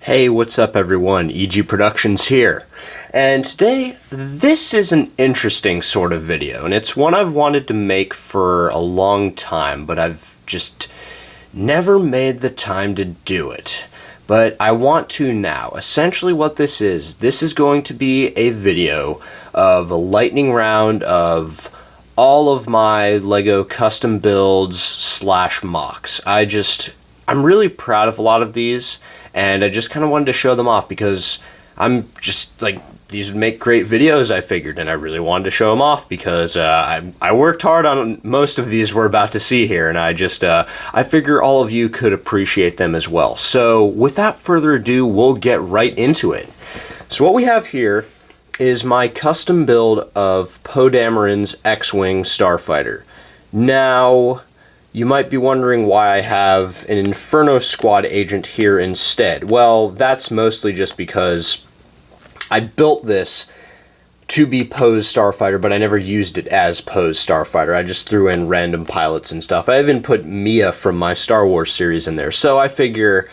Hey, what's up everyone? EG Productions here. And today, this is an interesting sort of video, and it's one I've wanted to make for a long time, but I've just never made the time to do it. But I want to now. Essentially what this is going to be a video of a lightning round of all of my LEGO custom builds slash mocks. I'm really proud of a lot of these, and I just kind of wanted to show them off because I'm just like, these would make great videos, I figured, and I really wanted to show them off because I worked hard on most of these we're about to see here, and I figure all of you could appreciate them as well. So without further ado, we'll get right into it. So what we have here is my custom build of Dameron's X-Wing Starfighter. Now, you might be wondering why I have an Inferno Squad agent here instead. Well, that's mostly just because I built this to be Poe's Starfighter, but I never used it as Poe's Starfighter. I just threw in random pilots and stuff. I even put Mia from my Star Wars series in there, so I figure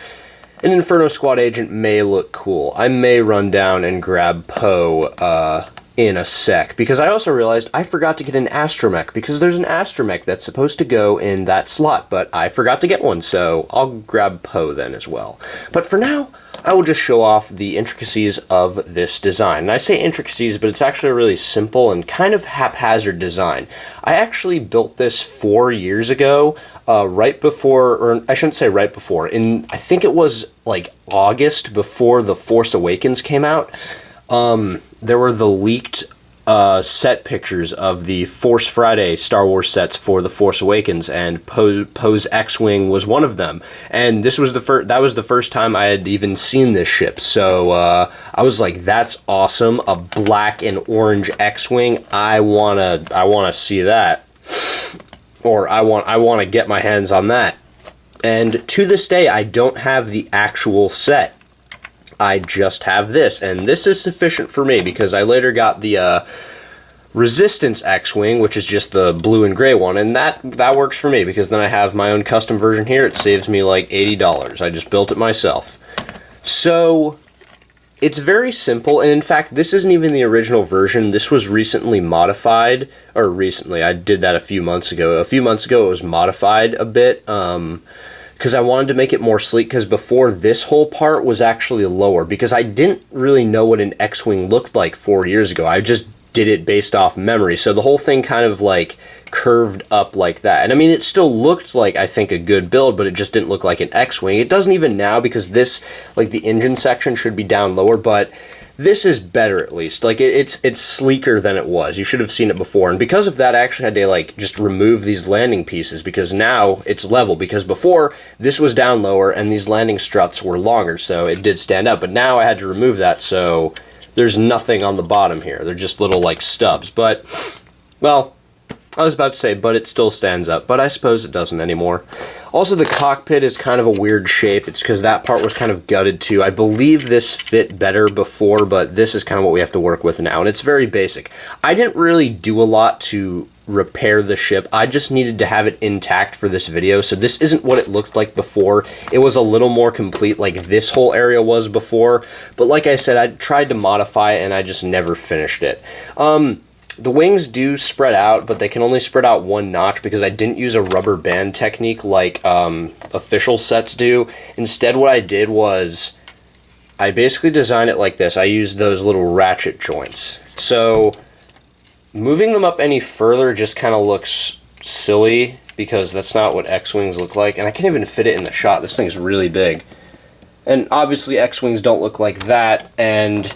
an Inferno Squad agent may look cool. I may run down and grab Poe in a sec, because I also realized I forgot to get an Astromech, because there's an Astromech that's supposed to go in that slot, but I forgot to get one, so I'll grab Poe then as well. But for now, I will just show off the intricacies of this design. And I say intricacies, but it's actually a really simple and kind of haphazard design. I actually built this 4 years ago, right before, or I shouldn't say right before, I think it was like August before The Force Awakens came out. There were the leaked set pictures of the Force Friday Star Wars sets for The Force Awakens, and Poe's X-Wing was one of them. And this was that was the first time I had even seen this ship. So I was like, that's awesome, a black and orange X-Wing. I wanna see that, or I want to get my hands on that. And to this day, I don't have the actual set. I just have this, and this is sufficient for me because I later got the Resistance X-Wing, which is just the blue and gray one, and that works for me because then I have my own custom version here. It saves me like $80. I just built it myself. So it's very simple, and in fact, this isn't even the original version. This was recently modified, or recently, I did that a few months ago. A few months ago, it was modified a bit, because I wanted to make it more sleek, because before this whole part was actually lower, because I didn't really know what an X-Wing looked like 4 years ago. I just did it based off memory, so the whole thing kind of like curved up like that. And I mean, it still looked like, I think, a good build, but it just didn't look like an X-Wing. It doesn't even now, because this, like the engine section should be down lower, but this is better at least. Like, it's sleeker than it was. You should have seen it before. And because of that, I actually had to, like, just remove these landing pieces, because now it's level. Because before, this was down lower, and these landing struts were longer, so it did stand up. But now I had to remove that, so there's nothing on the bottom here. They're just little, like, stubs. But, well, I was about to say, but it still stands up, but I suppose it doesn't anymore. Also, the cockpit is kind of a weird shape. It's because that part was kind of gutted too. I believe this fit better before, but this is kind of what we have to work with now, and it's very basic. I didn't really do a lot to repair the ship. I just needed to have it intact for this video, so this isn't what it looked like before. It was a little more complete like this whole area was before, but like I said, I tried to modify it, and I just never finished it. The wings do spread out, but they can only spread out one notch because I didn't use a rubber band technique like official sets do. Instead, what I did was I basically designed it like this. I used those little ratchet joints. So moving them up any further just kind of looks silly because that's not what X-Wings look like. And I can't even fit it in the shot. This thing's really big. And obviously X-Wings don't look like that, and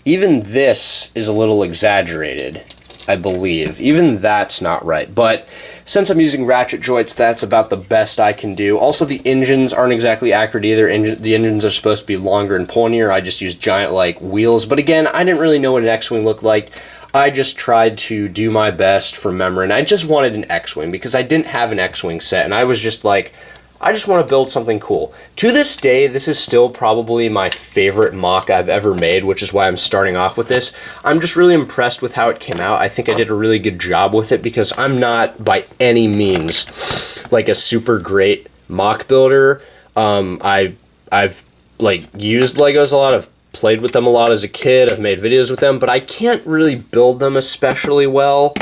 even this is a little exaggerated, I believe. Even that's not right. But since I'm using ratchet joints, that's about the best I can do. Also, the engines aren't exactly accurate either. The engines are supposed to be longer and pointier. I just used giant, like, wheels. But again, I didn't really know what an X-Wing looked like. I just tried to do my best from memory. And I just wanted an X-Wing because I didn't have an X-Wing set. And I was just like, I just want to build something cool. To this day, this is still probably my favorite mock I've ever made, which is why I'm starting off with this. I'm just really impressed with how it came out. I think I did a really good job with it because I'm not by any means like a super great mock builder. I've like used Legos a lot. I've played with them a lot as a kid. I've made videos with them, but I can't really build them especially well.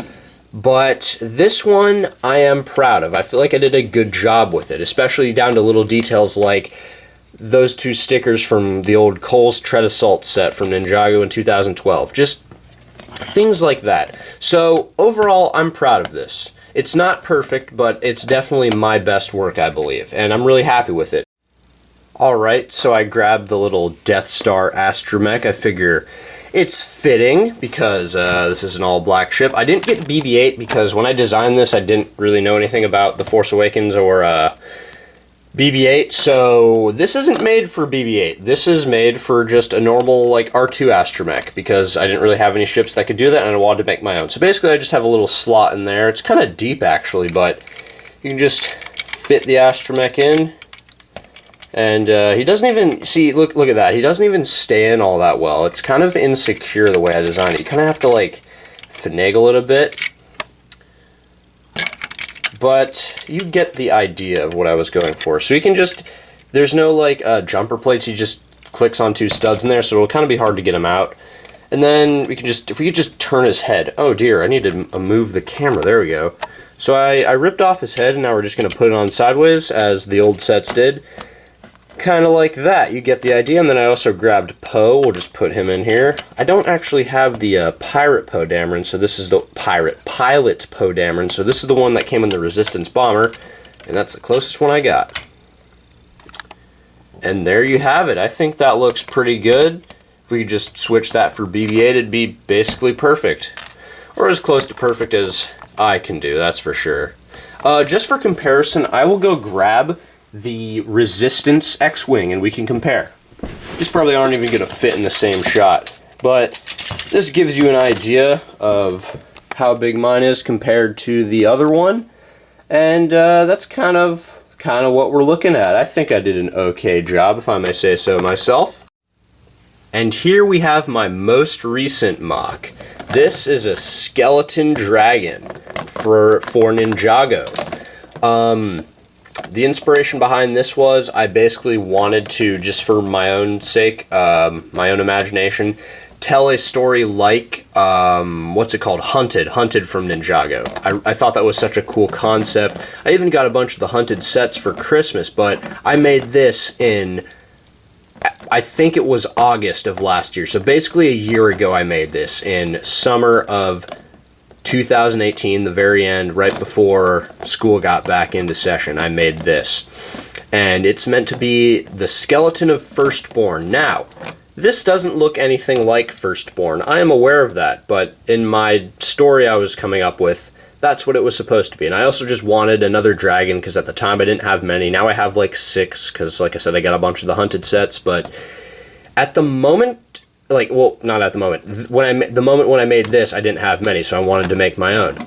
But this one I am proud of. I feel like I did a good job with it, especially down to little details like those 2 stickers from the old Cole's Tread Assault set from Ninjago in 2012. Just things like that. So overall, I'm proud of this. It's not perfect, but it's definitely my best work, I believe, and I'm really happy with it. Alright, so I grabbed the little Death Star Astra mech. I figure it's fitting because this is an all-black ship. I didn't get BB-8 because when I designed this, I didn't really know anything about The Force Awakens or BB-8, so this isn't made for BB-8. This is made for just a normal, like, R2 astromech, because I didn't really have any ships that could do that, and I wanted to make my own. So basically, I just have a little slot in there. It's kind of deep, actually, but you can just fit the astromech in. And he doesn't even, see, look at that. He doesn't even stay in all that well. It's kind of insecure the way I designed it. You kind of have to, like, finagle it a bit. But you get the idea of what I was going for. So you can just, there's no, like, jumper plates. He just clicks on 2 studs in there, so it'll kind of be hard to get him out. And then we can just, if we could just turn his head. Oh, dear, I need to move the camera. There we go. So I ripped off his head, and now we're just going to put it on sideways, as the old sets did. Kind of like that, you get the idea. And then I also grabbed Poe. We'll just put him in here. I don't actually have the Pirate Poe Dameron, so this is the Pilot Poe Dameron, so this is the one that came in the Resistance Bomber, and that's the closest one I got. And there you have it. I think that looks pretty good. If we could just switch that for BB-8, it'd be basically perfect. Or as close to perfect as I can do, that's for sure. Just for comparison, I will go grab the Resistance X-Wing, and we can compare. These probably aren't even going to fit in the same shot, but this gives you an idea of how big mine is compared to the other one, and that's kind of what we're looking at. I think I did an okay job, if I may say so myself. And here we have my most recent mock. This is a skeleton dragon for Ninjago. The inspiration behind this was I basically wanted to, just for my own sake, my own imagination, tell a story like, what's it called? Hunted from Ninjago. I thought that was such a cool concept. I even got a bunch of the Hunted sets for Christmas, but I made this in, I think it was August of last year. So basically a year ago I made this, in summer of 2018, the very end, right before school got back into session, I made this. And it's meant to be the skeleton of Firstborn. Now, this doesn't look anything like Firstborn. I am aware of that, but in my story I was coming up with, that's what it was supposed to be. And I also just wanted another dragon, because at the time I didn't have many. Now I have like 6, because like I said, I got a bunch of the Hunted sets, but at the moment, like, well, not at the moment. The moment when I made this, I didn't have many, so I wanted to make my own.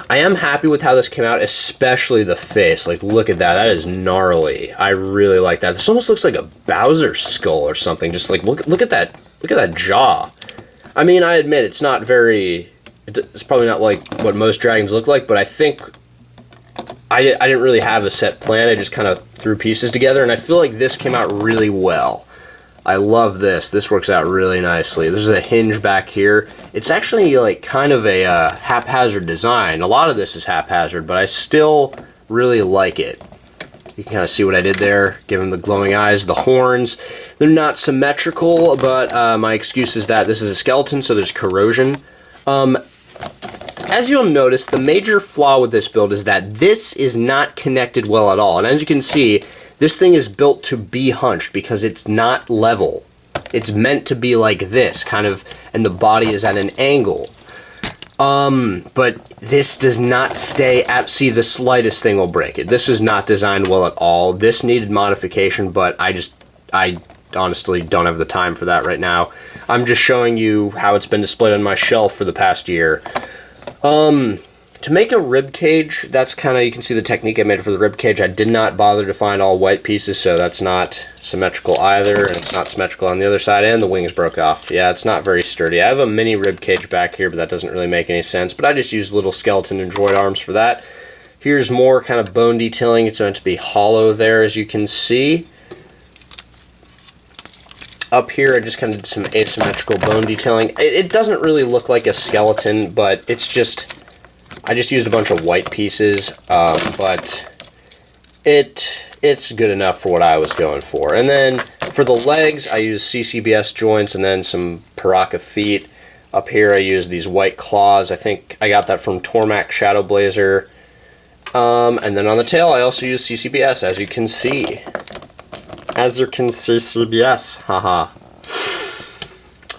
I am happy with how this came out, especially the face. Like, look at that. That is gnarly. I really like that. This almost looks like a Bowser skull or something. Just like, look at that. Look at that jaw. I mean, I admit it's not very. It's probably not like what most dragons look like, but I think I didn't really have a set plan. I just kind of threw pieces together, and I feel like this came out really well. I love this. This works out really nicely. There's a hinge back here. It's actually like kind of a haphazard design. A lot of this is haphazard, but I still really like it. You can kind of see what I did there. Give him the glowing eyes, the horns. They're not symmetrical, but my excuse is that this is a skeleton, so there's corrosion. As you'll notice, the major flaw with this build is that this is not connected well at all. And as you can see, this thing is built to be hunched because it's not level. It's meant to be like this, kind of, and the body is at an angle. But this does not stay at, see, the slightest thing will break it. This is not designed well at all. This needed modification, but I honestly don't have the time for that right now. I'm just showing you how it's been displayed on my shelf for the past year. To make a rib cage, that's kind of, you can see the technique I made for the rib cage. I did not bother to find all white pieces, so that's not symmetrical either, and it's not symmetrical on the other side, and the wings broke off. Yeah, it's not very sturdy. I have a mini rib cage back here, but that doesn't really make any sense, but I just used little skeleton and droid arms for that. Here's more kind of bone detailing. It's meant to be hollow there, as you can see. Up here, I just kind of did some asymmetrical bone detailing. It doesn't really look like a skeleton, but it's just... I just used a bunch of white pieces, but it's good enough for what I was going for. And then for the legs, I used CCBS joints and then some Paraka feet. Up here, I used these white claws. I think I got that from Tormac Shadow Blazer. And then on the tail, I also used CCBS, as you can see. As you can see, CBS, haha.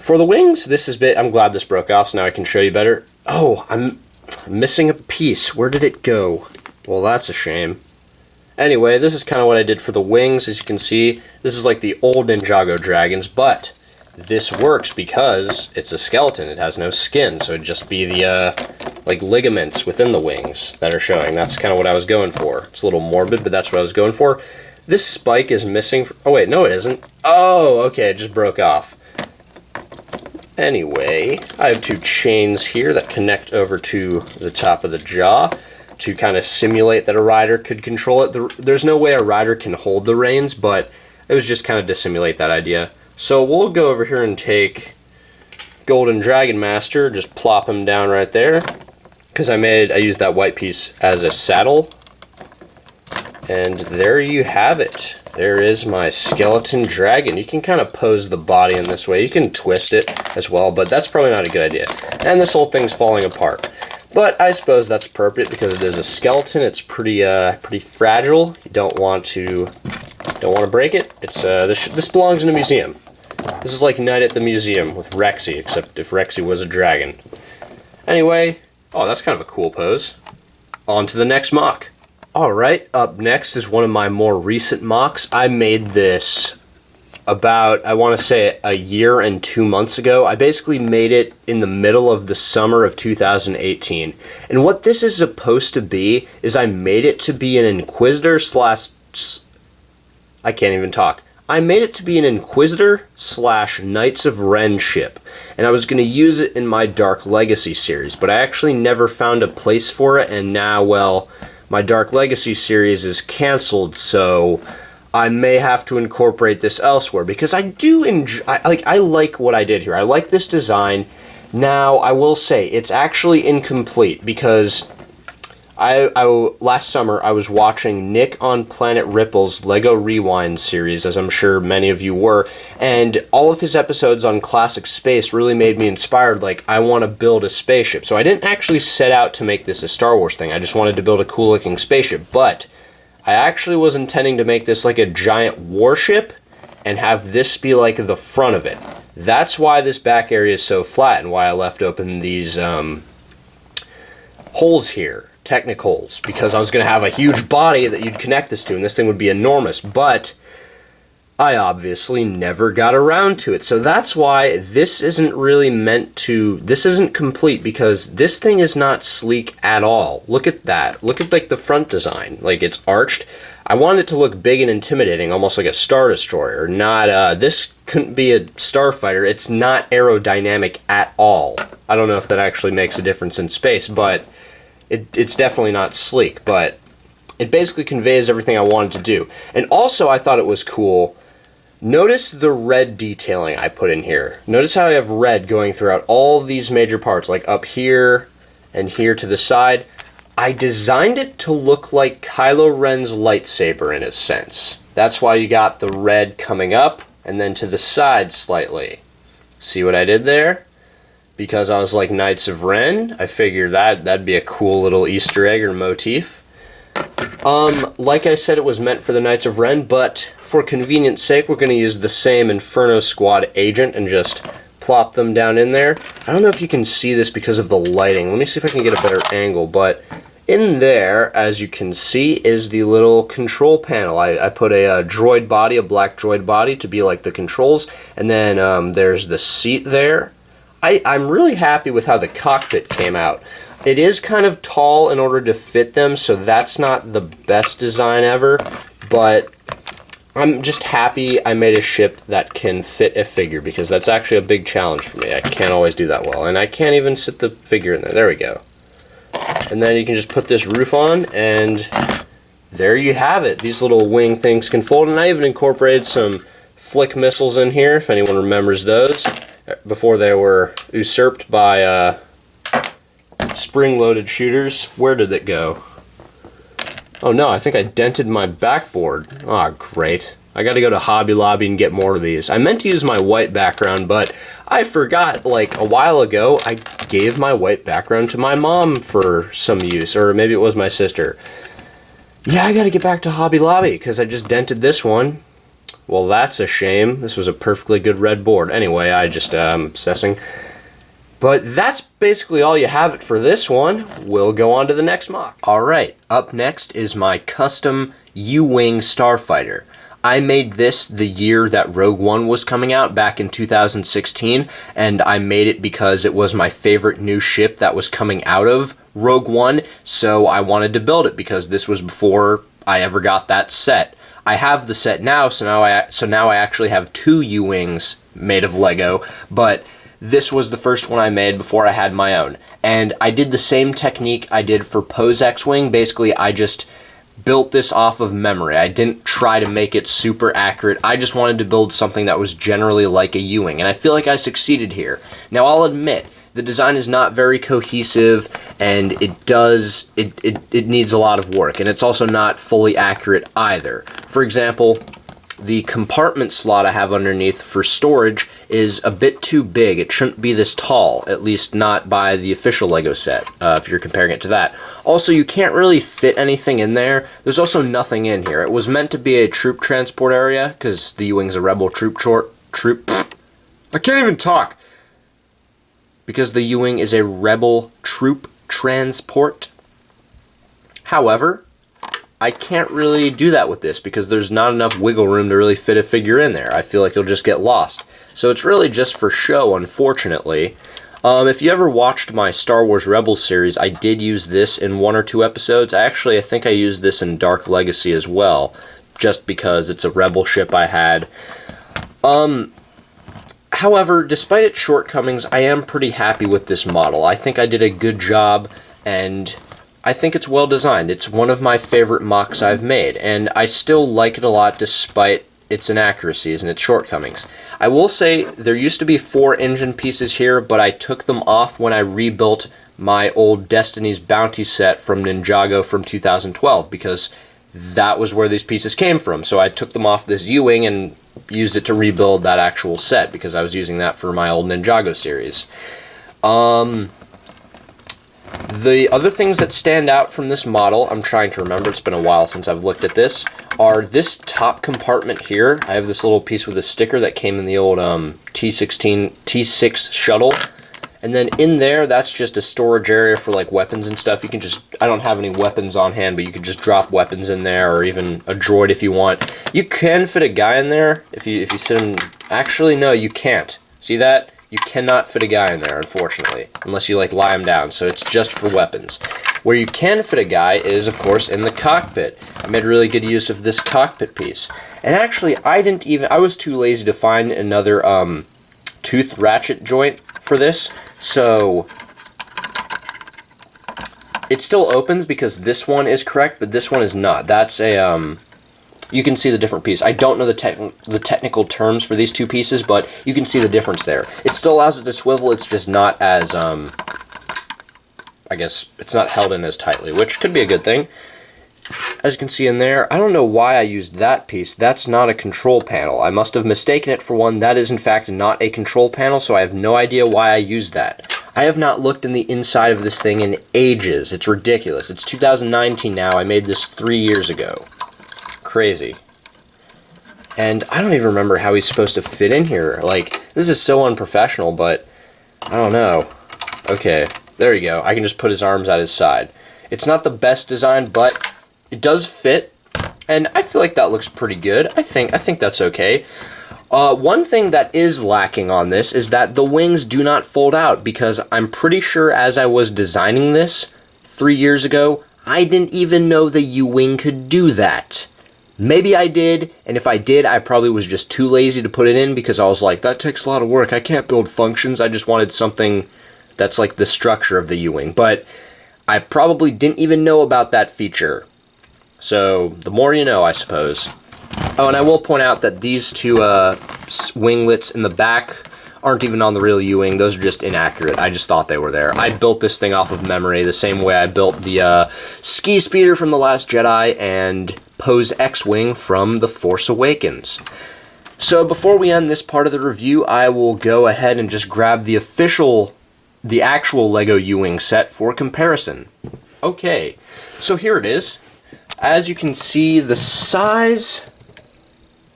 For the wings, this is I'm glad this broke off, so now I can show you better. Oh, I'm missing a piece. Where did it go? Well, that's a shame. Anyway, this is kind of what I did for the wings. As you can see, this is like the old Ninjago dragons, but this works because it's a skeleton. It has no skin, so it'd just be the like ligaments within the wings that are showing. That's kind of what I was going for. It's a little morbid, but that's what I was going for. This spike is missing. Oh wait, no it isn't. Oh, okay, it just broke off. Anyway, I have two chains here that connect over to the top of the jaw to kind of simulate that a rider could control it. There's no way a rider can hold the reins, but it was just kind of to simulate that idea. So we'll go over here and take Golden Dragon Master, just plop him down right there, because I used that white piece as a saddle. And there you have it. There is my skeleton dragon. You can kind of pose the body in this way. You can twist it as well, but that's probably not a good idea. And this whole thing's falling apart. But I suppose that's appropriate because it is a skeleton. It's pretty fragile. You don't want to break it. It's this belongs in a museum. This is like Night at the Museum with Rexy, except if Rexy was a dragon. Anyway, oh, that's kind of a cool pose. On to the next mock. Alright, up next is one of my more recent mocks. I made this about, I want to say, a year and 2 months ago. I basically made it in the middle of the summer of 2018. And what this is supposed to be is I made it to be an Inquisitor slash... I can't even talk. I made it to be an Inquisitor slash Knights of Ren ship. And I was going to use it in my Dark Legacy series, but I actually never found a place for it, and now, well... my Dark Legacy series is canceled, so I may have to incorporate this elsewhere, because I do enjoy, I like what I did here. I like this design. Now, I will say, it's actually incomplete, because last summer I was watching Nick on Planet Ripple's Lego Rewind series, as I'm sure many of you were, and all of his episodes on classic space really made me inspired, like, I want to build a spaceship. So I didn't actually set out to make this a Star Wars thing, I just wanted to build a cool looking spaceship, but I actually was intending to make this like a giant warship, and have this be like the front of it. That's why this back area is so flat, and why I left open these holes here. Technicals, because I was going to have a huge body that you'd connect this to, and this thing would be enormous, but I obviously never got around to it. So that's why this isn't really this isn't complete, because this thing is not sleek at all. Look at that. Look at like the front design. Like, it's arched. I wanted it to look big and intimidating, almost like a Star Destroyer. Not, this couldn't be a Starfighter. It's not aerodynamic at all. I don't know if that actually makes a difference in space, but it's definitely not sleek, but it basically conveys everything I wanted to do. And also, I thought it was cool. Notice the red detailing I put in here. Notice how I have red going throughout all these major parts, like up here and here to the side. I designed it to look like Kylo Ren's lightsaber in a sense. That's why you got the red coming up and then to the side slightly. See what I did there? Because I was like Knights of Ren, I figured that'd be a cool little Easter egg or motif. Like I said, it was meant for the Knights of Ren, but for convenience sake, we're going to use the same Inferno Squad agent and just plop them down in there. I don't know if you can see this because of the lighting. Let me see if I can get a better angle, but in there, as you can see, is the little control panel. I put a droid body, a black droid body, to be like the controls, and then there's the seat there. I'm really happy with how the cockpit came out. It is kind of tall in order to fit them, so that's not the best design ever, but I'm just happy I made a ship that can fit a figure, because that's actually a big challenge for me. I can't always do that well, and I can't even sit the figure in there. There we go. And then you can just put this roof on, and there you have it. These little wing things can fold, and I even incorporated some flick missiles in here, if anyone remembers those, before they were usurped by spring-loaded shooters. Where did it go? Oh no, I think I dented my backboard. Ah, great. I gotta go to Hobby Lobby and get more of these. I meant to use my white background, but I forgot, like, a while ago, I gave my white background to my mom for some use, or maybe it was my sister. Yeah, I gotta get back to Hobby Lobby, because I just dented this one. Well, that's a shame. This was a perfectly good red board. Anyway, I'm obsessing. But that's basically all you have it for this one. We'll go on to the next mock. Alright, up next is my custom Ewing Starfighter. I made this the year that Rogue One was coming out, back in 2016, and I made it because it was my favorite new ship that was coming out of Rogue One, so I wanted to build it because this was before I ever got that set. I have the set now, so now I actually have two Ewings made of Lego, but this was the first one I made before I had my own. And I did the same technique I did for Poe's X-Wing. Basically, I just built this off of memory. I didn't try to make it super accurate. I just wanted to build something that was generally like a Ewing, and I feel like I succeeded here. Now, I'll admit, the design is not very cohesive, and it needs a lot of work, and it's also not fully accurate either. For example, the compartment slot I have underneath for storage is a bit too big. It shouldn't be this tall, at least not by the official LEGO set, if you're comparing it to that. Also, you can't really fit anything in there. There's also nothing in here. It was meant to be a troop transport area, because the Ewing's a rebel I can't even talk! Because the Ewing is a rebel troop transport. However, I can't really do that with this because there's not enough wiggle room to really fit a figure in there. I feel like you'll just get lost. So it's really just for show, unfortunately. If you ever watched my Star Wars Rebels series, I did use this in 1 or 2 episodes. I think I used this in Dark Legacy as well, just because it's a Rebel ship I had. However, despite its shortcomings, I am pretty happy with this model. I think I did a good job, and I think it's well designed. It's one of my favorite mocks I've made, and I still like it a lot despite its inaccuracies and its shortcomings. I will say there used to be 4 engine pieces here, but I took them off when I rebuilt my old Destiny's Bounty set from Ninjago from 2012, because that was where these pieces came from. So I took them off this Ewing and used it to rebuild that actual set, because I was using that for my old Ninjago series. The other things that stand out from this model, I'm trying to remember, it's been a while since I've looked at this, are this top compartment here. I have this little piece with a sticker that came in the old T6 shuttle. And then in there, that's just a storage area for like weapons and stuff. You can just, I don't have any weapons on hand, but you can just drop weapons in there, or even a droid if you want. You can fit a guy in there if you sit him. Actually, no, you can't. See that? You cannot fit a guy in there, unfortunately, unless you like lie him down, so it's just for weapons. Where you can fit a guy is, of course, in the cockpit. I made really good use of this cockpit piece. And actually, I was too lazy to find another tooth ratchet joint for this, so it still opens because this one is correct, but this one is not. That's a, you can see the different piece. I don't know the technical terms for these two pieces, but you can see the difference there. It still allows it to swivel, it's just not as, I guess, it's not held in as tightly, which could be a good thing. As you can see in there, I don't know why I used that piece. That's not a control panel. I must have mistaken it for one. That is, in fact, not a control panel, so I have no idea why I used that. I have not looked in the inside of this thing in ages. It's ridiculous. It's 2019 now. I made this 3 years ago. Crazy. And I don't even remember how he's supposed to fit in here. Like, this is so unprofessional, but I don't know. Okay, there you go. I can just put his arms at his side. It's not the best design, but it does fit, and I feel like that looks pretty good. I think that's okay. One thing that is lacking on this is that the wings do not fold out, because I'm pretty sure as I was designing this 3 years ago, I didn't even know the U-wing could do that. Maybe I did, and if I did, I probably was just too lazy to put it in, because I was like, that takes a lot of work. I can't build functions. I just wanted something that's like the structure of the U-wing, but I probably didn't even know about that feature. So, the more you know, I suppose. Oh, and I will point out that these two winglets in the back aren't even on the real Ewing. Those are just inaccurate. I just thought they were there. I built this thing off of memory the same way I built the ski speeder from The Last Jedi and Poe's X-Wing from The Force Awakens. So before we end this part of the review, I will go ahead and just grab the actual LEGO Ewing set for comparison. Okay, so here it is. As you can see, the size,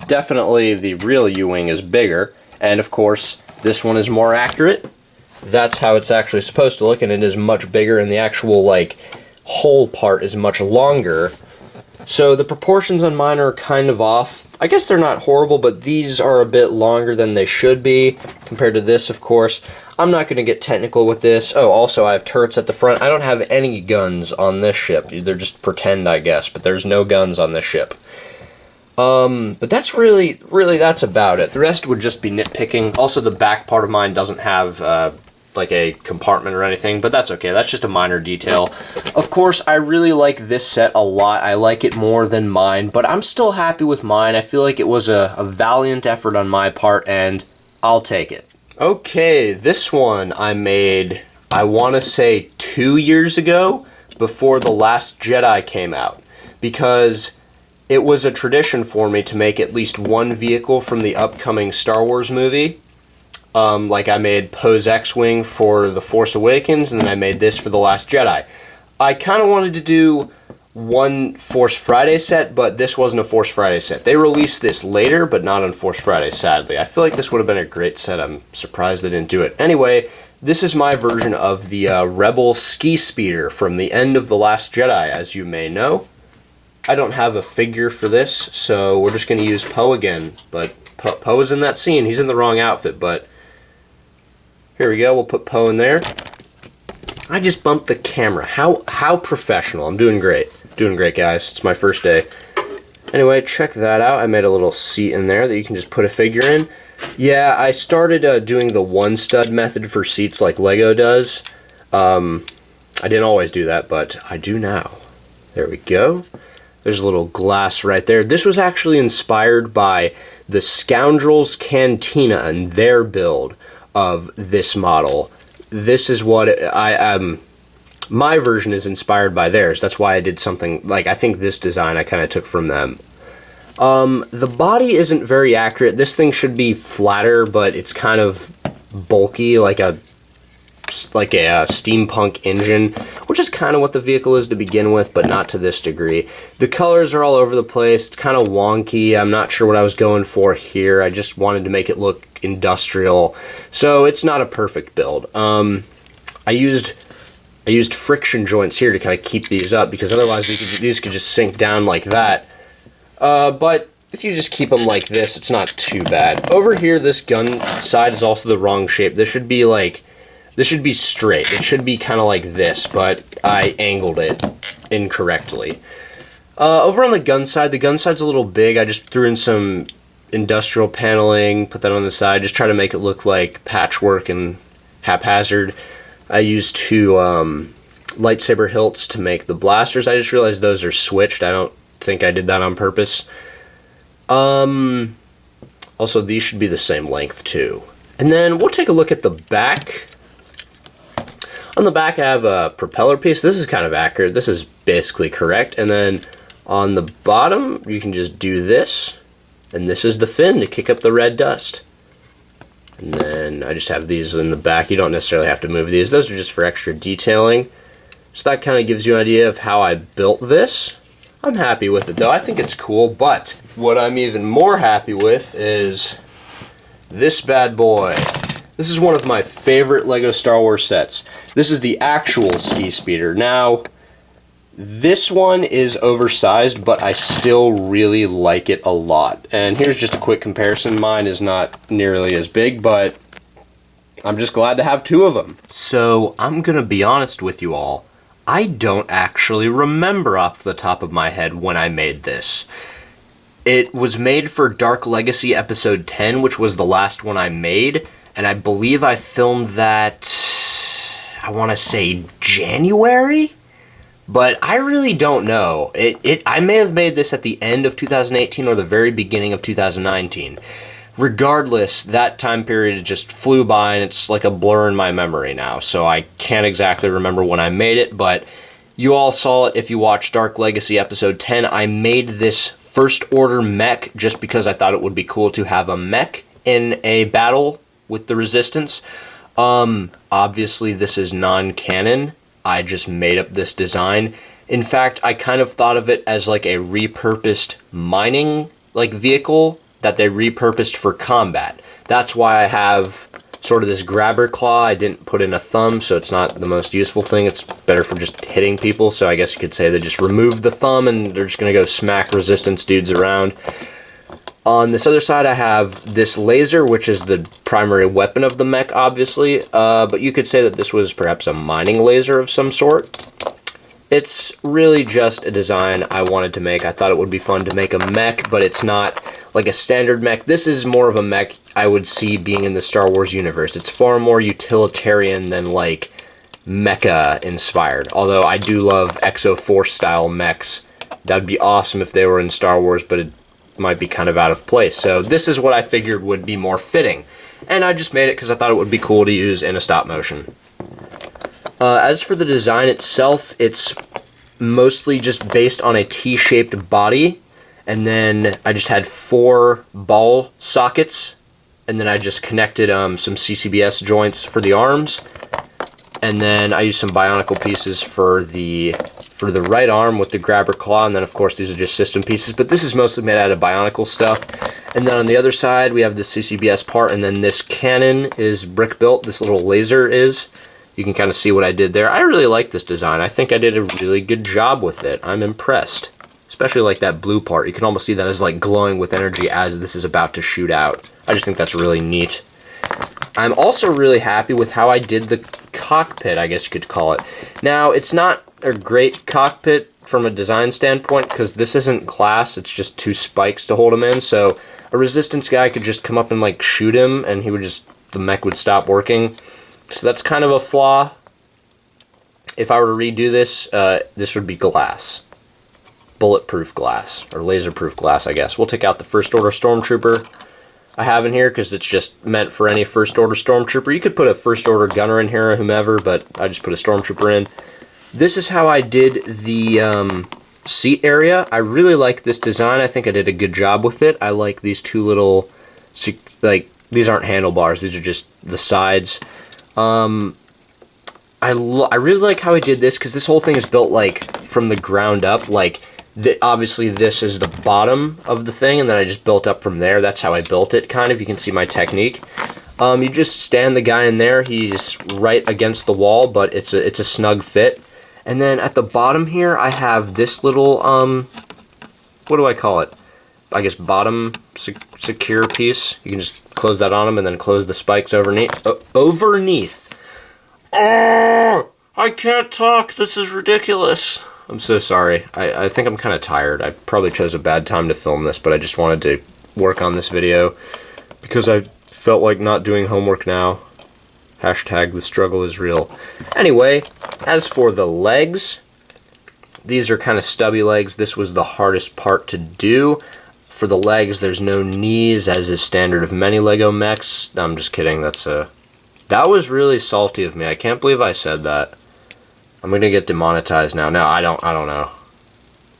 definitely the real Ewing is bigger, and of course, this one is more accurate. That's how it's actually supposed to look, and it is much bigger, and the actual, like, whole part is much longer. So the proportions on mine are kind of off. I guess they're not horrible, but these are a bit longer than they should be, compared to this, of course. I'm not going to get technical with this. Oh, also, I have turrets at the front. I don't have any guns on this ship. They're just pretend, I guess, but there's no guns on this ship. But that's really that's about it. The rest would just be nitpicking. Also, the back part of mine doesn't have, like a compartment or anything, but that's okay. That's just a minor detail. Of course, I really like this set a lot. I like it more than mine, but I'm still happy with mine. I feel like it was a valiant effort on my part, and I'll take it. Okay, this one I made, I want to say 2 years ago, before The Last Jedi came out, because it was a tradition for me to make at least one vehicle from the upcoming Star Wars movie. Like I made Poe's X-Wing for The Force Awakens, and then I made this for The Last Jedi. I kind of wanted to do one Force Friday set, but this wasn't a Force Friday set. They released this later, but not on Force Friday, sadly. I feel like this would have been a great set. I'm surprised they didn't do it. Anyway, this is my version of the Rebel ski speeder from the end of The Last Jedi, as you may know. I don't have a figure for this, so we're just going to use Poe again. But Poe is in that scene. He's in the wrong outfit, but here we go. We'll put Poe in there. I just bumped the camera. How professional. I'm doing great. Doing great, guys. It's my first day. Anyway, check that out. I made a little seat in there that you can just put a figure in. Yeah, I started doing the one stud method for seats like LEGO does. I didn't always do that, but I do now. There we go. There's a little glass right there. This was actually inspired by the Scoundrels Cantina and their build of this model. This is what my version is inspired by theirs. That's why I did something like, I think this design I kind of took from them. The body isn't very accurate. This thing should be flatter, but it's kind of bulky, like a steampunk engine, which is kind of what the vehicle is to begin with, but not to this degree. The colors are all over the place. It's kind of wonky. I'm not sure what I was going for here. I just wanted to make it look industrial, so it's not a perfect build. I used friction joints here to kind of keep these up, because otherwise these could just sink down like that. But if you just keep them like this, it's not too bad. Over here, this gun side is also the wrong shape. This should be straight. It should be kind of like this, but I angled it incorrectly. Over on the gun side's a little big. I just threw in some industrial paneling, put that on the side, just try to make it look like patchwork and haphazard. I used two lightsaber hilts to make the blasters. I just realized those are switched. I don't think I did that on purpose. Also, these should be the same length too. And then we'll take a look at the back. On the back, I have a propeller piece. This is kind of accurate. This is basically correct. And then on the bottom, you can just do this. And this is the fin to kick up the red dust. And then I just have these in the back. You don't necessarily have to move these. Those are just for extra detailing. So that kind of gives you an idea of how I built this. I'm happy with it, though. I think it's cool. But what I'm even more happy with is this bad boy. This is one of my favorite LEGO Star Wars sets. This is the actual ski speeder. Now, this one is oversized, but I still really like it a lot. And here's just a quick comparison. Mine is not nearly as big, but I'm just glad to have two of them. So, I'm gonna be honest with you all. I don't actually remember off the top of my head when I made this. It was made for Dark Legacy Episode 10, which was the last one I made. And I believe I filmed that, I want to say January? But I really don't know. I may have made this at the end of 2018 or the very beginning of 2019. Regardless, that time period just flew by and it's like a blur in my memory now, so I can't exactly remember when I made it, but you all saw it if you watched Dark Legacy episode 10. I made this First Order mech just because I thought it would be cool to have a mech in a battle with the Resistance. Obviously this is non-canon. I just made up this design. In fact, I kind of thought of it as like a repurposed mining vehicle that they repurposed for combat. That's why I have sort of this grabber claw. I didn't put in a thumb, so it's not the most useful thing. It's better for just hitting people, so I guess you could say they just removed the thumb and they're just gonna go smack Resistance dudes around. On this other side, I have this laser, which is the primary weapon of the mech, obviously, but you could say that this was perhaps a mining laser of some sort. It's really just a design I wanted to make. I thought it would be fun to make a mech, but it's not like a standard mech. This is more of a mech I would see being in the Star Wars universe. It's far more utilitarian than like Mecha inspired. Although I do love Exo Force style mechs. That'd be awesome if they were in Star Wars, but it might be kind of out of place. So this is what I figured would be more fitting. And I just made it because I thought it would be cool to use in a stop motion. As for the design itself, it's mostly just based on a T-shaped body, and then I just had 4 ball sockets, and then I just connected some CCBS joints for the arms, and then I used some Bionicle pieces for the right arm with the grabber claw, and then of course these are just system pieces, but this is mostly made out of Bionicle stuff. And then on the other side we have the CCBS part, and then this cannon is brick built, this little laser is. You can kind of see what I did there. I really like this design. I think I did a really good job with it. I'm impressed. Especially like that blue part. You can almost see that as like glowing with energy as this is about to shoot out. I just think that's really neat. I'm also really happy with how I did the cockpit, I guess you could call it. Now, it's not a great cockpit from a design standpoint because this isn't glass. It's just 2 spikes to hold him in. So a Resistance guy could just come up and like shoot him and the mech would stop working. So that's kind of a flaw. If I were to redo this, this would be glass. Bulletproof glass, or laser-proof glass, I guess. We'll take out the First Order Stormtrooper I have in here, because it's just meant for any First Order Stormtrooper. You could put a First Order Gunner in here, or whomever, but I just put a Stormtrooper in. This is how I did the seat area. I really like this design. I think I did a good job with it. I like these 2 little, these aren't handlebars, these are just the sides. I really like how I did this because this whole thing is built like from the ground up. Like obviously this is the bottom of the thing, and then I just built up from there. That's how I built it, kind of. You can see my technique. You just stand the guy in there. He's right against the wall, but it's a snug fit. And then at the bottom here, I have this little what do I call it? I guess bottom secure piece. You can just close that on them and then close the spikes overneath. Oh, I can't talk. This is ridiculous. I'm so sorry. I think I'm kind of tired. I probably chose a bad time to film this, but I just wanted to work on this video because I felt like not doing homework now. Hashtag the struggle is real. Anyway, as for the legs, these are kind of stubby legs. This was the hardest part to do. For the legs, there's no knees, as is standard of many LEGO mechs. No, I'm just kidding. That was really salty of me. I can't believe I said that. I'm gonna get demonetized now. No, I don't know.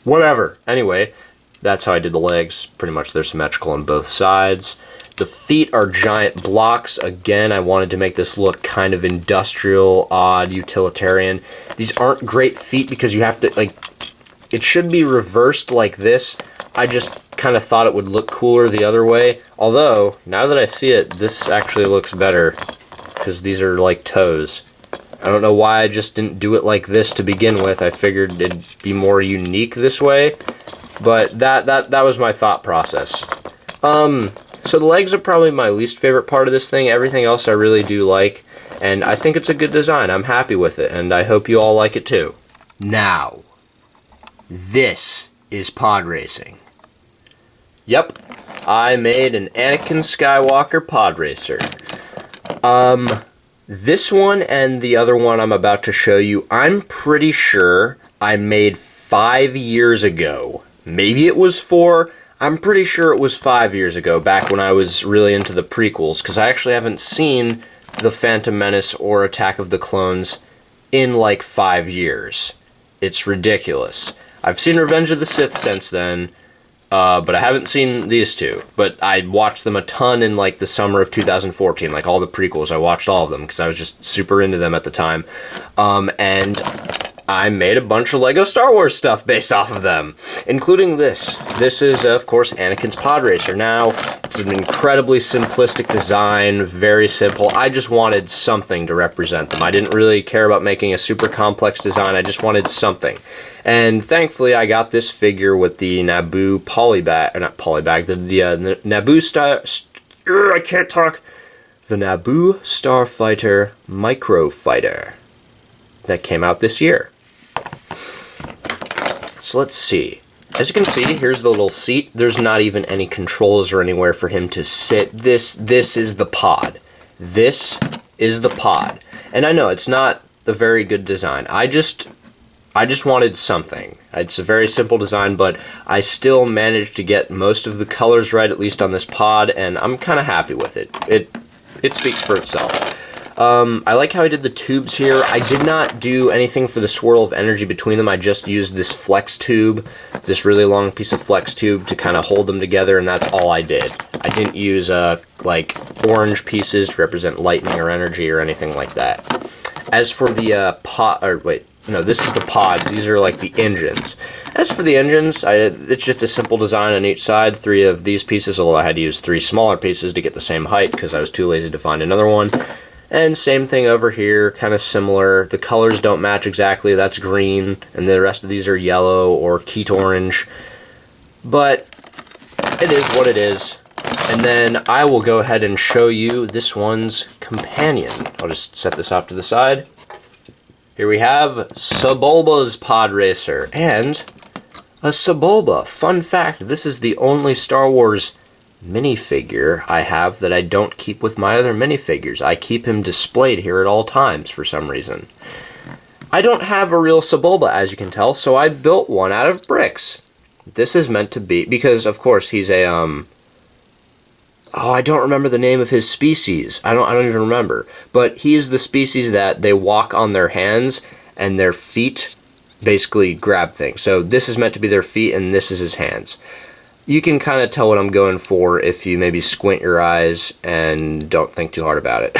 Whatever. Anyway, that's how I did the legs. Pretty much they're symmetrical on both sides. The feet are giant blocks. Again, I wanted to make this look kind of industrial, odd, utilitarian. These aren't great feet because you have to, it should be reversed like this. I just kind of thought it would look cooler the other way. Although, now that I see it, this actually looks better because these are like toes. I don't know why I just didn't do it like this to begin with. I figured it'd be more unique this way, but that was my thought process. So the legs are probably my least favorite part of this thing. Everything else I really do like, and I think it's a good design. I'm happy with it, and I hope you all like it too. Now, this is pod racing. Yep, I made an Anakin Skywalker pod racer. This one and the other one I'm about to show you, I'm pretty sure I made 5 years ago. Maybe it was 4. I'm pretty sure it was 5 years ago, back when I was really into the prequels, because I actually haven't seen The Phantom Menace or Attack of the Clones in like 5 years. It's ridiculous. I've seen Revenge of the Sith since then, but I haven't seen these two. But I watched them a ton in like the summer of 2014, like all the prequels. I watched all of them because I was just super into them at the time. And I made a bunch of LEGO Star Wars stuff based off of them, including this. This is, of course, Anakin's pod racer. Now, it's an incredibly simplistic design, very simple. I just wanted something to represent them. I didn't really care about making a super complex design. I just wanted something. And thankfully, I got this figure with the Naboo polybag, not polybag, the Naboo I can't talk. The Naboo Starfighter Microfighter that came out this year. So let's see. As you can see, here's the little seat. There's not even any controls or anywhere for him to sit. This is the pod. This is the pod. And I know it's not a very good design. I just wanted something. It's a very simple design, but I still managed to get most of the colors right, at least on this pod, and I'm kind of happy with it. It speaks for itself. I like how I did the tubes here. I did not do anything for the swirl of energy between them. I just used this flex tube, this really long piece of flex tube to kind of hold them together, and that's all I did. I didn't use like orange pieces to represent lightning or energy or anything like that. As for the this is the pod. These are like the engines. As for the engines, it's just a simple design on each side. 3 of these pieces, although I had to use 3 smaller pieces to get the same height because I was too lazy to find another one. And same thing over here, kind of similar. The colors don't match exactly. That's green, and the rest of these are yellow or Keat orange. But it is what it is. And then I will go ahead and show you this one's companion. I'll just set this off to the side. Here we have Sebulba's pod racer and a Sebulba. Fun fact, this is the only Star Wars minifigure I have that I don't keep with my other minifigures. I keep him displayed here at all times for some reason. I don't have a real Sebulba, as you can tell, so I built one out of bricks. This is meant to be, because of course he's a, I don't remember the name of his species. I don't even remember. But he is the species that they walk on their hands and their feet basically grab things. So this is meant to be their feet and this is his hands. You can kind of tell what I'm going for if you maybe squint your eyes and don't think too hard about it.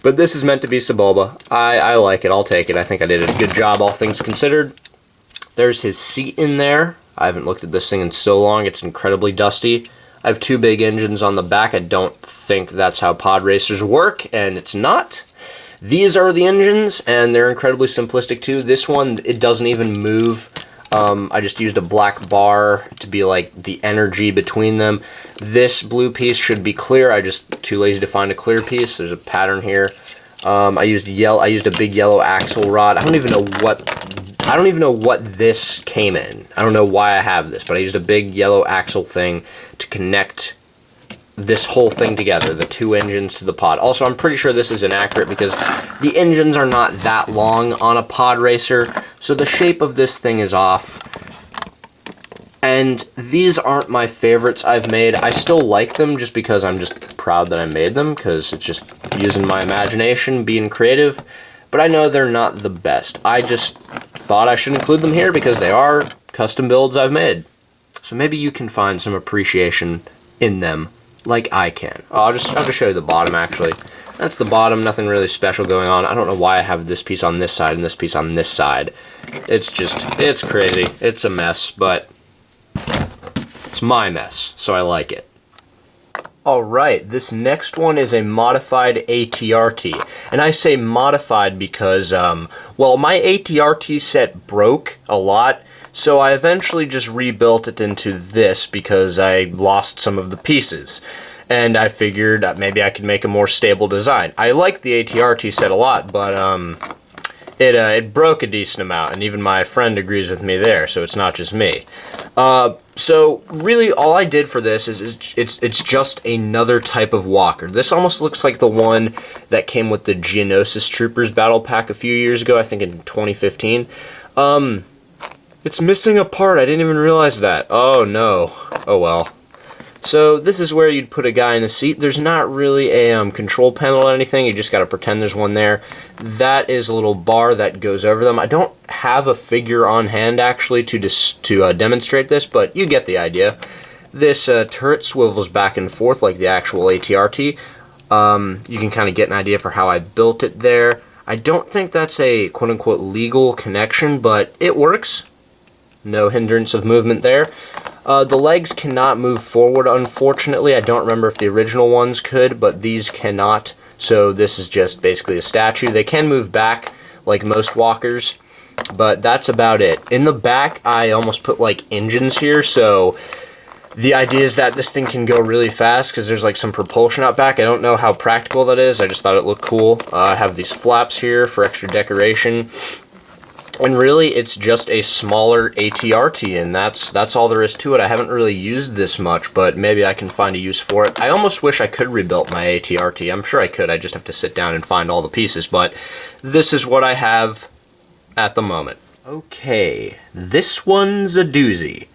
But this is meant to be Sebulba. I like it. I'll take it. I think I did a good job, all things considered. There's his seat in there. I haven't looked at this thing in so long. It's incredibly dusty. I have 2 big engines on the back. I don't think that's how pod racers work, and it's not. These are the engines, and they're incredibly simplistic too. This one, it doesn't even move. I just used a black bar to be like the energy between them. This blue piece should be clear. I just too lazy to find a clear piece. There's a pattern here. I used a big yellow axle rod. I don't even know what this came in. I don't know why I have this, but I used a big yellow axle thing to connect this whole thing together, the 2 engines to the pod. Also, I'm pretty sure this is inaccurate because the engines are not that long on a pod racer, so the shape of this thing is off. And these aren't my favorites I've made. I still like them just because I'm just proud that I made them, because it's just using my imagination, being creative. But I know they're not the best. I just thought I should include them here because they are custom builds I've made. So maybe you can find some appreciation in them like I can. I'll just show you the bottom, actually. That's the bottom, nothing really special going on. I don't know why I have this piece on this side and this piece on this side. It's crazy. It's a mess, but it's my mess, so I like it. Alright, this next one is a modified ATRT. And I say modified because, well, my ATRT set broke a lot, so I eventually just rebuilt it into this because I lost some of the pieces. And I figured that maybe I could make a more stable design. I like the ATRT set a lot, but it broke a decent amount, and even my friend agrees with me there, so it's not just me. So really all I did for this is it's just another type of walker. This almost looks like the one that came with the Geonosis Troopers battle pack a few years ago, I think in 2015. It's missing a part, I didn't even realize that. Oh no. Oh well. So this is where you'd put a guy in a seat. There's not really a control panel or anything, you just gotta pretend there's one there. That is a little bar that goes over them. I don't have a figure on hand actually to demonstrate this, but you get the idea. This turret swivels back and forth like the actual ATRT. You can kind of get an idea for how I built it there. I don't think that's a quote-unquote legal connection, but it works. No hindrance of movement there. The legs cannot move forward, unfortunately. I don't remember if the original ones could, but these cannot. So this is just basically a statue. They can move back, like most walkers, but that's about it. In the back, I almost put, like, engines here, so the idea is that this thing can go really fast, because there's, like, some propulsion out back. I don't know how practical that is. I just thought it looked cool. I have these flaps here for extra decoration. And really, it's just a smaller ATRT, and that's all there is to it. I haven't really used this much, but maybe I can find a use for it. I almost wish I could rebuild my ATRT. I'm sure I could. I just have to sit down and find all the pieces, but this is what I have at the moment. Okay, this one's a doozy.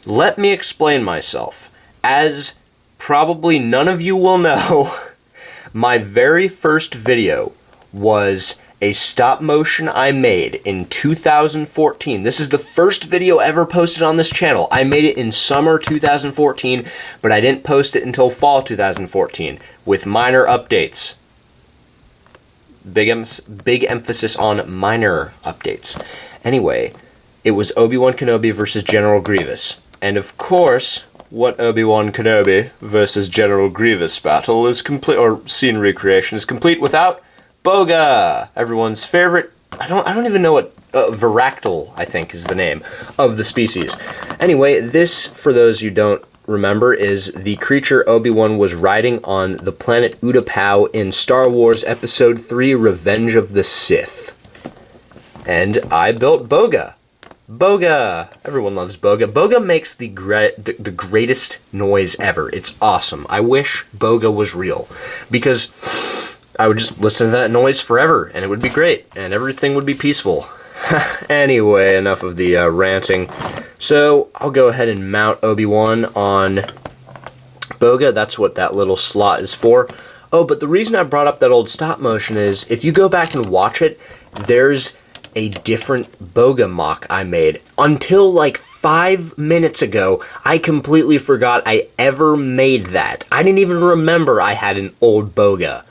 Let me explain myself. As probably none of you will know, my very first video was a stop motion I made in 2014. This is the first video ever posted on this channel. I made it in summer 2014, but I didn't post it until fall 2014, with minor updates. Big emphasis on minor updates. Anyway, it was Obi-Wan Kenobi versus General Grievous. And of course, what Obi-Wan Kenobi versus General Grievous battle is complete, or scene recreation is complete without Boga, everyone's favorite. I don't even know what Varactyl, I think, is the name of the species. Anyway, this, for those you don't remember, is the creature Obi-Wan was riding on the planet Utapau in Star Wars Episode 3: Revenge of the Sith. And I built Boga. Boga! Everyone loves Boga. Boga makes the greatest noise ever. It's awesome. I wish Boga was real, because I would just listen to that noise forever, and it would be great, and everything would be peaceful. Anyway, enough of the ranting. So, I'll go ahead and mount Obi-Wan on Boga. That's what that little slot is for. Oh, but the reason I brought up that old stop motion is, if you go back and watch it, there's a different Boga mock I made. Until like 5 minutes ago, I completely forgot I ever made that. I didn't even remember I had an old Boga.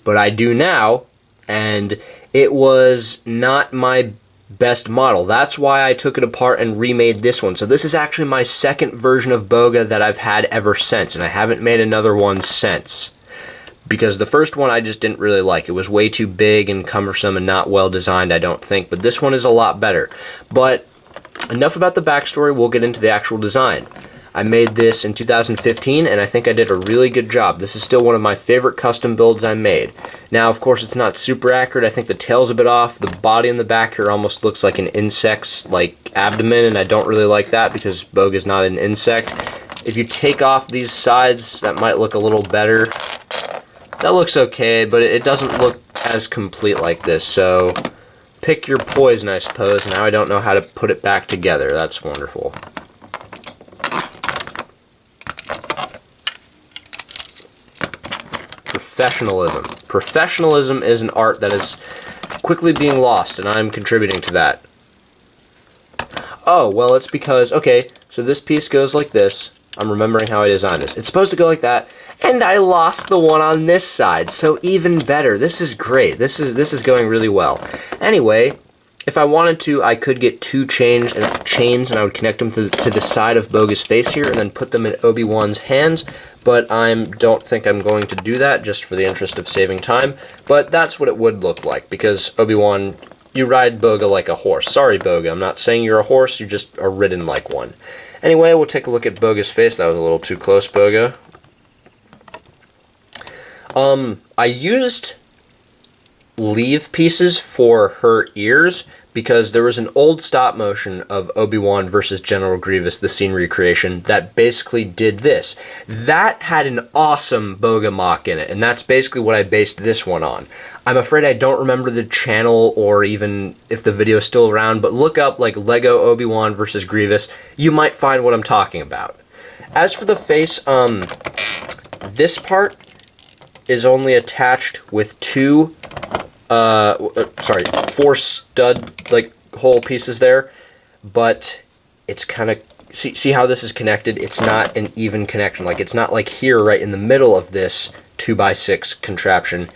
But I do now, and it was not my best model. That's why I took it apart and remade this one. So this is actually my second version of Boga that I've had ever since, and I haven't made another one since. Because the first one I just didn't really like. It was way too big and cumbersome and not well designed, I don't think. But this one is a lot better. But enough about the backstory, we'll get into the actual design. I made this in 2015, and I think I did a really good job. This is still one of my favorite custom builds I made. Now, of course, it's not super accurate. I think the tail's a bit off. The body in the back here almost looks like an insect's abdomen, and I don't really like that because Boga's not an insect. If you take off these sides, that might look a little better. That looks okay, but it doesn't look as complete like this, so pick your poison, I suppose. Now I don't know how to put it back together. That's wonderful. Professionalism. Professionalism is an art that is quickly being lost, and I'm contributing to that. Oh, well, it's because, okay, so this piece goes like this. I'm remembering how I designed this. It's supposed to go like that, and I lost the one on this side, so even better. This is great. This is going really well. Anyway, if I wanted to, I could get two chains, and I would connect them to the side of Boga's face here, and then put them in Obi-Wan's hands, but I don't think I'm going to do that, just for the interest of saving time. But that's what it would look like, because Obi-Wan, you ride Boga like a horse. Sorry, Boga, I'm not saying you're a horse, you just are ridden like one. Anyway, we'll take a look at Boga's face. That was a little too close, Boga. I used leaf pieces for her ears, because there was an old stop motion of Obi-Wan versus General Grievous, the scene recreation, that basically did this. That had an awesome Boga mock in it, and that's basically what I based this one on. I'm afraid I don't remember the channel or even if the video is still around, but look up like LEGO Obi-Wan versus Grievous. You might find what I'm talking about. As for the face, this part is only attached with four stud like hole pieces there, but it's kind of see how this is connected. It's not an even connection. Like, it's not like here right in the middle of this 2x6 contraption.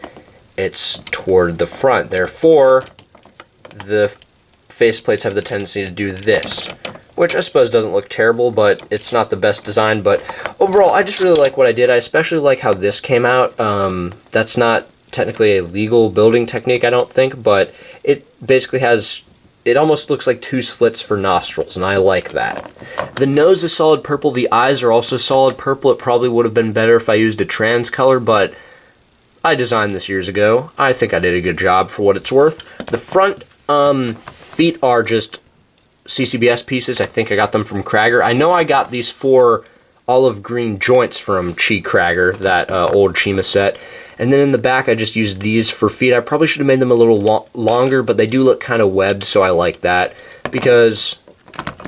It's toward the front. Therefore, the faceplates have the tendency to do this, which I suppose doesn't look terrible, but it's not the best design. But overall, I just really like what I did. I especially like how this came out. That's not technically a legal building technique, I don't think, but it basically has, it almost looks like two slits for nostrils, and I like that. The nose is solid purple, the eyes are also solid purple. It probably would have been better if I used a trans color, but I designed this years ago. I think I did a good job for what it's worth. The front feet are just CCBS pieces. I think I got them from Krager. I know I got these 4 olive green joints from Chi Krager, that old Chima set. And then in the back, I just used these for feet. I probably should have made them a little longer, but they do look kind of webbed, so I like that. Because,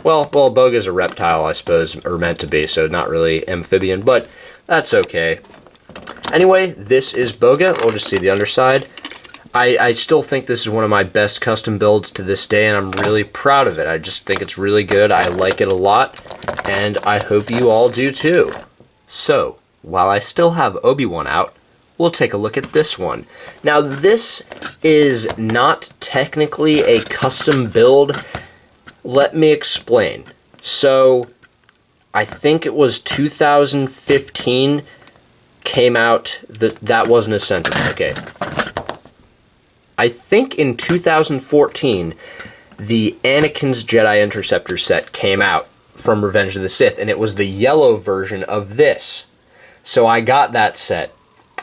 well, Boga's a reptile, I suppose, or meant to be, so not really amphibian, but that's okay. Anyway, this is Boga. We'll just see the underside. I still think this is one of my best custom builds to this day, and I'm really proud of it. I just think it's really good. I like it a lot, and I hope you all do too. So, while I still have Obi-Wan out, we'll take a look at this one. Now, this is not technically a custom build. Let me explain. So, I think it was 2015 came out, that wasn't a sentence, okay. I think in 2014, the Anakin's Jedi Interceptor set came out from Revenge of the Sith, and it was the yellow version of this. So I got that set.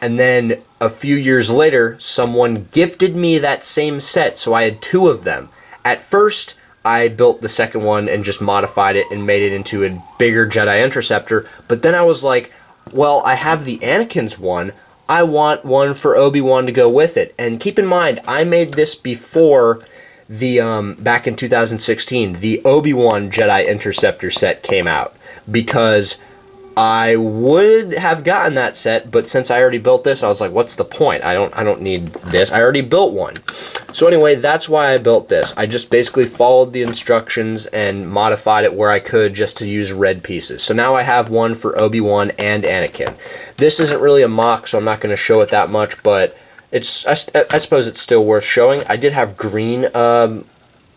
And then a few years later, someone gifted me that same set, so I had 2 of them. At first, I built the second one and just modified it and made it into a bigger Jedi Interceptor, but then I was like, well, I have the Anakin's one, I want one for Obi-Wan to go with it. And keep in mind, I made this before the, back in 2016, the Obi-Wan Jedi Interceptor set came out, because I would have gotten that set, but since I already built this, I was like, what's the point? I don't need this. I already built one. So anyway, that's why I built this. I just basically followed the instructions and modified it where I could just to use red pieces. So now I have one for Obi-Wan and Anakin. This isn't really a mock, so I'm not going to show it that much, but it's I suppose it's still worth showing. I did have green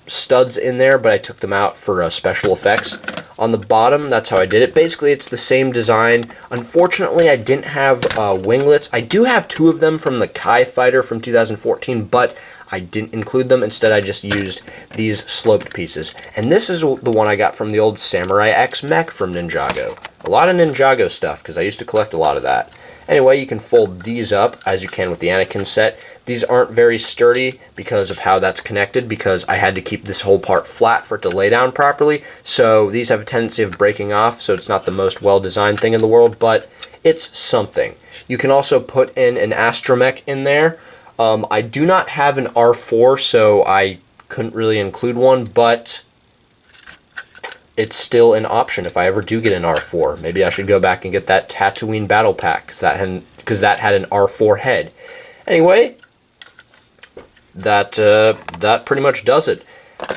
studs in there, but I took them out for special effects. On the bottom, that's how I did it. Basically, it's the same design. Unfortunately, I didn't have winglets. I do have 2 of them from the Kai Fighter from 2014, but I didn't include them. Instead, I just used these sloped pieces. And this is the one I got from the old Samurai X mech from Ninjago. A lot of Ninjago stuff, because I used to collect a lot of that. Anyway, you can fold these up, as you can with the Anakin set. These aren't very sturdy because of how that's connected, because I had to keep this whole part flat for it to lay down properly. So these have a tendency of breaking off, so it's not the most well-designed thing in the world, but it's something. You can also put in an Astra mech in there. I do not have an R4, so I couldn't really include one, but it's still an option if I ever do get an R4. Maybe I should go back and get that Tatooine Battle Pack, because that had an R4 head. Anyway, that pretty much does it.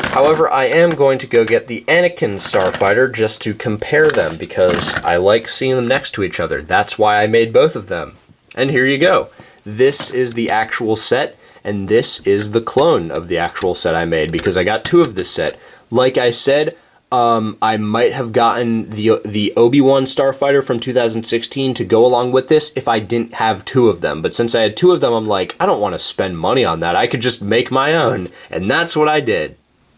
However, I am going to go get the Anakin Starfighter just to compare them, because I like seeing them next to each other. That's why I made both of them. And here you go. This is the actual set, and this is the clone of the actual set I made, because I got 2 of this set. Like I said, I might have gotten the Obi-Wan Starfighter from 2016 to go along with this if I didn't have 2 of them. But since I had 2 of them, I'm like, I don't want to spend money on that. I could just make my own. And that's what I did.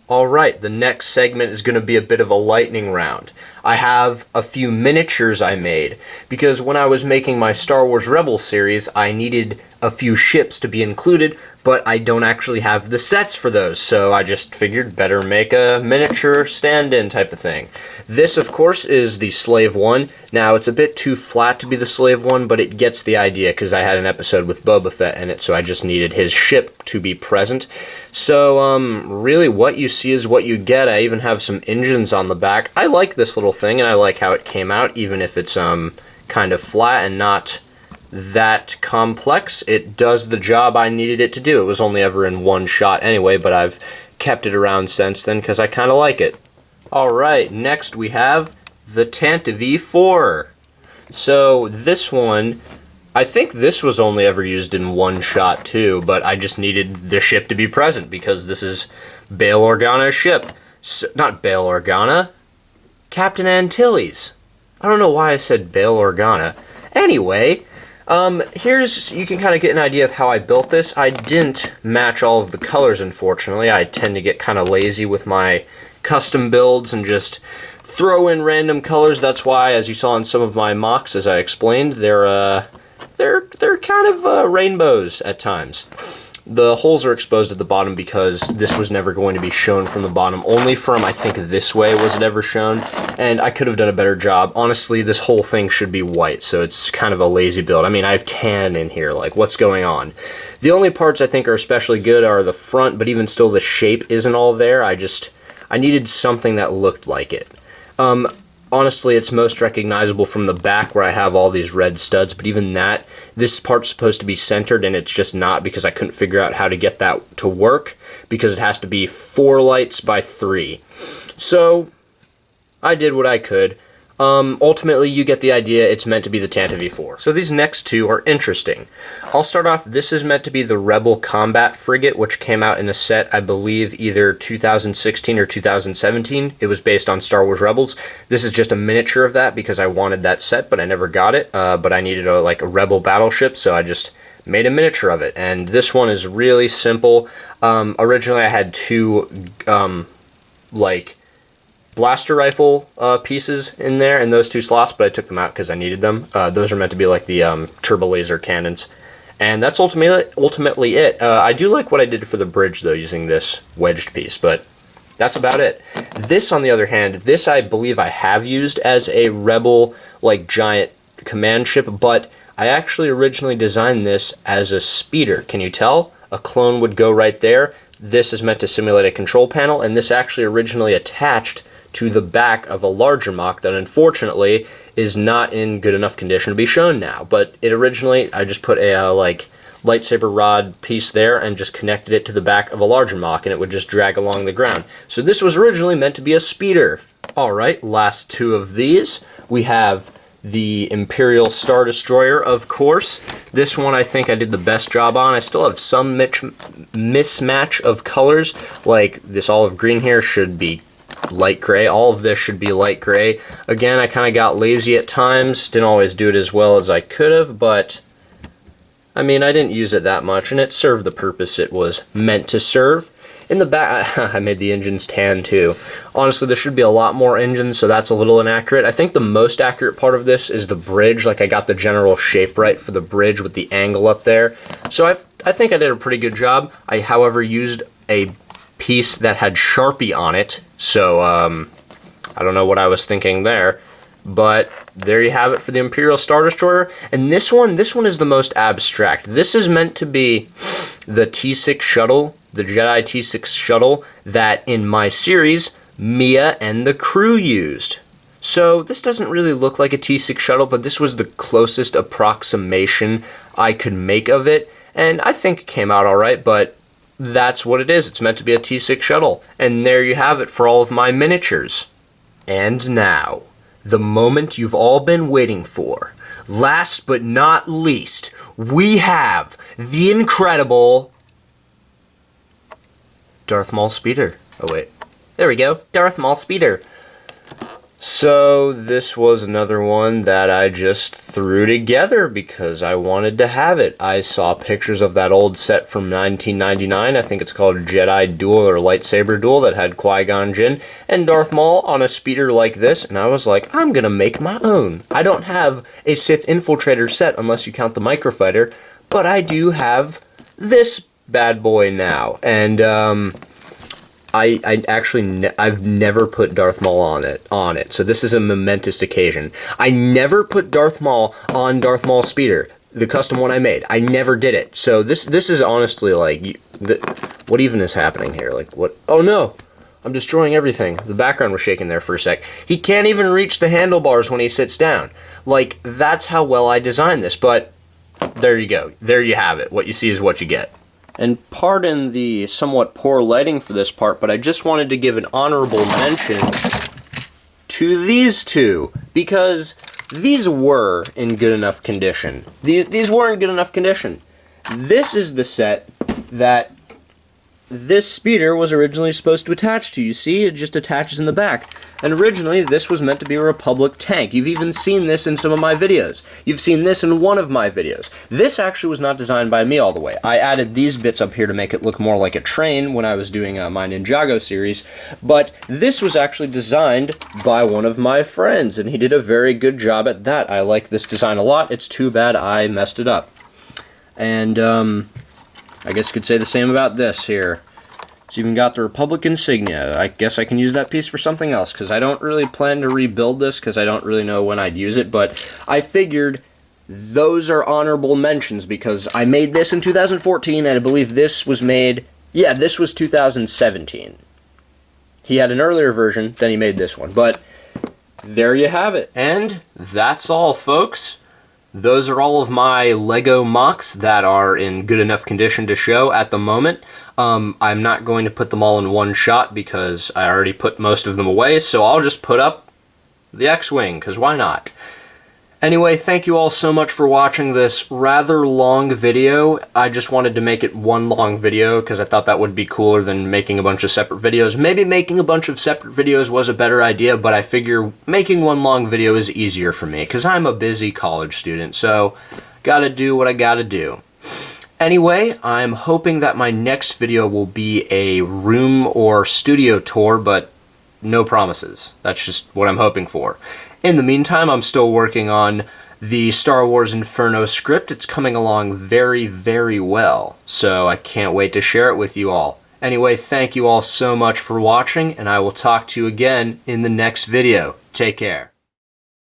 Alright, the next segment is going to be a bit of a lightning round. I have a few miniatures I made, because when I was making my Star Wars Rebels series, I needed a few ships to be included, but I don't actually have the sets for those, so I just figured better make a miniature stand-in type of thing. This, of course, is the Slave One. Now, it's a bit too flat to be the Slave One, but it gets the idea, because I had an episode with Boba Fett in it, so I just needed his ship to be present. So, really, what you see is what you get. I even have some engines on the back. I like this little thing, and I like how it came out, even if it's, kind of flat and not that complex. It does the job I needed it to do. It was only ever in one shot anyway, but I've kept it around since then because I kind of like it. Alright, next we have the Tantive V4. So this one, I think this was only ever used in one shot too, but I just needed the ship to be present because this is Bail Organa's ship. So, not Bail Organa, Captain Antilles. I don't know why I said Bail Organa. Anyway, you can kind of get an idea of how I built this. I didn't match all of the colors, unfortunately. I tend to get kind of lazy with my custom builds and just throw in random colors. That's why, as you saw in some of my mocks, as I explained, they're kind of rainbows at times. The holes are exposed at the bottom because this was never going to be shown from the bottom. Only from, I think, this way was it ever shown, and I could have done a better job. Honestly, this whole thing should be white, so it's kind of a lazy build. I mean, I have tan in here, like, what's going on? The only parts I think are especially good are the front, but even still the shape isn't all there. I needed something that looked like it. Honestly, it's most recognizable from the back where I have all these red studs, but even that, this part's supposed to be centered and it's just not because I couldn't figure out how to get that to work because it has to be 4 lights by 3. So, I did what I could. Ultimately, you get the idea. It's meant to be the Tantive V4. So these next two are interesting. I'll start off, this is meant to be the Rebel Combat Frigate, which came out in a set, I believe, either 2016 or 2017. It was based on Star Wars Rebels. This is just a miniature of that because I wanted that set, but I never got it. But I needed a Rebel battleship, so I just made a miniature of it. And this one is really simple. Originally, I had two, blaster rifle pieces in there in those 2 slots, but I took them out because I needed them. Those are meant to be like the turbo laser cannons. And that's ultimately it. I do like what I did for the bridge, though, using this wedged piece, but that's about it. This, on the other hand, this I believe I have used as a Rebel, giant command ship, but I actually originally designed this as a speeder. Can you tell? A clone would go right there. This is meant to simulate a control panel, and this actually originally attached to the back of a larger mock that unfortunately is not in good enough condition to be shown now. But it originally, I just put a lightsaber rod piece there and just connected it to the back of a larger mock and it would just drag along the ground. So this was originally meant to be a speeder. Alright, last 2 of these. We have the Imperial Star Destroyer, of course. This one I think I did the best job on. I still have some mismatch of colors, like this olive green here should be light gray. All of this should be light gray. Again, I kind of got lazy at times. Didn't always do it as well as I could have, but I mean, I didn't use it that much, and it served the purpose it was meant to serve. In the back, I made the engines tan too. Honestly, there should be a lot more engines, so that's a little inaccurate. I think the most accurate part of this is the bridge. I got the general shape right for the bridge with the angle up there. So I think I did a pretty good job. I, however, used a piece that had Sharpie on it, so I don't know what I was thinking there. But there you have it for the Imperial Star Destroyer. And this one is the most abstract. This is meant to be the T6 shuttle, the Jedi T6 shuttle that in my series, Mia and the crew used. So this doesn't really look like a T6 shuttle, but this was the closest approximation I could make of it. And I think it came out alright, but that's what it is. It's meant to be a T6 shuttle. And there you have it for all of my miniatures. And now, the moment you've all been waiting for. Last but not least, we have the incredible Darth Maul Speeder. Oh wait, there we go, Darth Maul Speeder. So this was another one that I just threw together because I wanted to have it. I saw pictures of that old set from 1999, I think it's called Jedi Duel or Lightsaber Duel, that had Qui-Gon Jinn and Darth Maul on a speeder like this, and I was like, I'm gonna make my own. I don't have a Sith Infiltrator set unless you count the Microfighter, but I do have this bad boy now, and I actually I've never put Darth Maul on it. So this is a momentous occasion. I never put Darth Maul on Darth Maul's speeder, the custom one I made. I never did it. So this is honestly like what even is happening here? Like what? Oh no. I'm destroying everything. The background was shaking there for a sec. He can't even reach the handlebars when he sits down. Like, that's how well I designed this, but there you go. There you have it. What you see is what you get. And pardon the somewhat poor lighting for this part, but I just wanted to give an honorable mention to these two, because these were in good enough condition. These were in good enough condition. This is the set that this speeder was originally supposed to attach to. You see, it just attaches in the back. And originally, this was meant to be a Republic tank. You've even seen this in some of my videos. You've seen this in one of my videos. This actually was not designed by me all the way. I added these bits up here to make it look more like a train when I was doing my Ninjago series. But this was actually designed by one of my friends, and he did a very good job at that. I like this design a lot. It's too bad I messed it up. And, I guess you could say the same about this here. It's even got the Republic insignia. I guess I can use that piece for something else, because I don't really plan to rebuild this, because I don't really know when I'd use it, but I figured those are honorable mentions, because I made this in 2014, and I believe this was made, yeah, this was 2017. He had an earlier version, then he made this one, but there you have it. And that's all, folks. Those are all of my LEGO MOCs that are in good enough condition to show at the moment. I'm not going to put them all in one shot because I already put most of them away, so I'll just put up the X-Wing, because why not? Anyway, thank you all so much for watching this rather long video. I just wanted to make it one long video because I thought that would be cooler than making a bunch of separate videos. Maybe making a bunch of separate videos was a better idea, but I figure making one long video is easier for me because I'm a busy college student, so gotta do what I gotta do. Anyway, I'm hoping that my next video will be a room or studio tour, but no promises. That's just what I'm hoping for. In the meantime, I'm still working on the Star Wars Inferno script. It's coming along very, very well, so I can't wait to share it with you all. Anyway, thank you all so much for watching, and I will talk to you again in the next video. Take care.